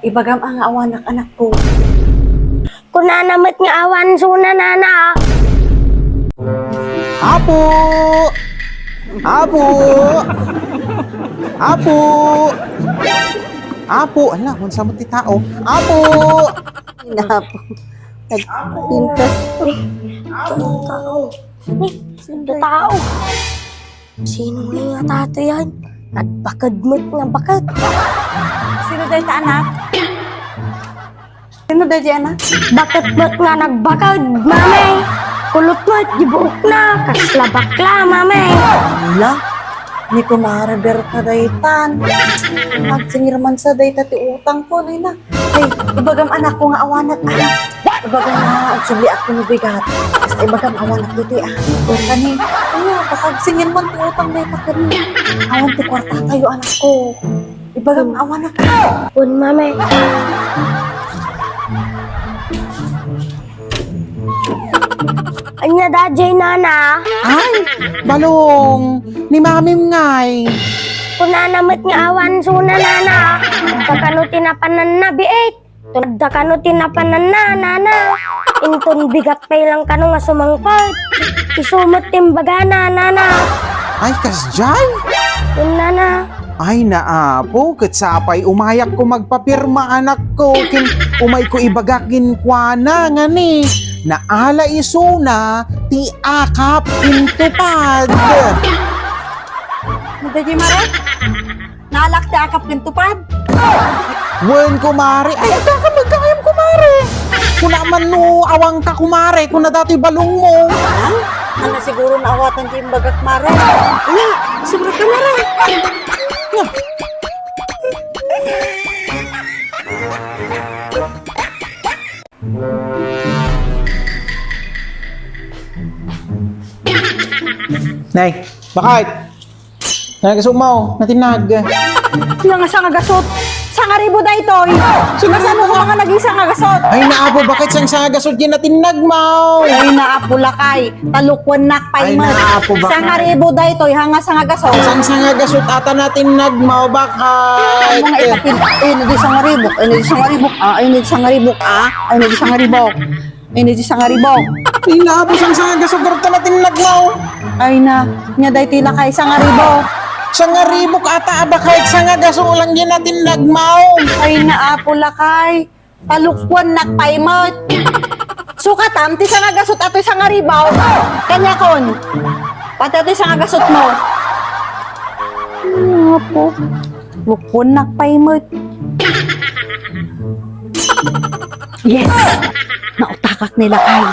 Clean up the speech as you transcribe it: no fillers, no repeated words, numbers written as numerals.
Ibagam ang awanak anak ko. Kunanamit nga awan suna nana. Apo! Apo! Apo! Apo! Ala, kung sa ti tao. Apo! Napo. Nagpintas. Sino tao? Sino nga tato yan? Nagbakadmot nga bakad. Sino dahi ta anak? Sino dahi anak? Bakadmot nga nagbakad, mamay. Kulot mo't gibuok na, kasla bakla, mamay. Ala, ni kumara berta daytan. Magsingir man sa dayta ti utang ko, na. Ay, ibagam anak ko nga awanak anak. Ibagam na agsubli ako ni bigat. Basta ibagam awanak dito kani. Ano, pasagsingir man ti utang dayta kani. Awan ti kwarta tayo anak ko. Ibagam awanak anak. Pun, mamay. Anya dajay nana, Ay! Balong! Ni mamim ngay! kunanamit nga awan suna nana. Nagdakano tinapanan na biit. Nagdakano tinapanan na nana. Inton bigat pa ilang kano nga sumangkot. Isumot timbaga na nana. Ay, kasjay! Yun nana. Ay, naapo, katsapay umayak ko magpapirma anak ko. Umay ko ibagakin kwa na nga ni. Naala isuna, ti akap intupad. Nagdaji mare? Nalak ti akap kintupad? Wen kumare, ay ata ka magkayam kumare. Kung naman no awang ka kumare, kung na dati balong mo. Ano siguro naawatan ti bagak mare? Ala, sobrang ka mare. Nay, bakit? Nagasumaw, natinag. Nga nga sa ngagasot. Sa nga ribo da ito. Sinasano ko nga naging sa ngagasot. Ay naapo, bakit sang sagasot yan natinag mo? Ay naapula kay. Talukwan nak Ay, paimat. naapo ba Sa nga ka? ribo da ito. Hanga sa ngagasot. Sang sagasot ata natinag mo, bakit? Mga ipapin. Ay nadi sa nga ribok. Ay nadi sa nga ribok. Ay nadi sa nga ribok. Ay nadi sa nga ribok. Ay nadi sa nga ribok. Ay naapo, sang sagasot garot na natinag mo. Ay na. Nya day tila kay sa nga ribok. Sang ribok ata, bakit sang gaso lang yan natinag mo? Ay naapula kay. Talukwan nak paimat. Sukatam ti sa nga gasot ato sa nga ribaw. Kanya kon. Pati ato sa nga gasot mo. Ano po? Lukwan nak paimat. Yes! Nautakak nila kay.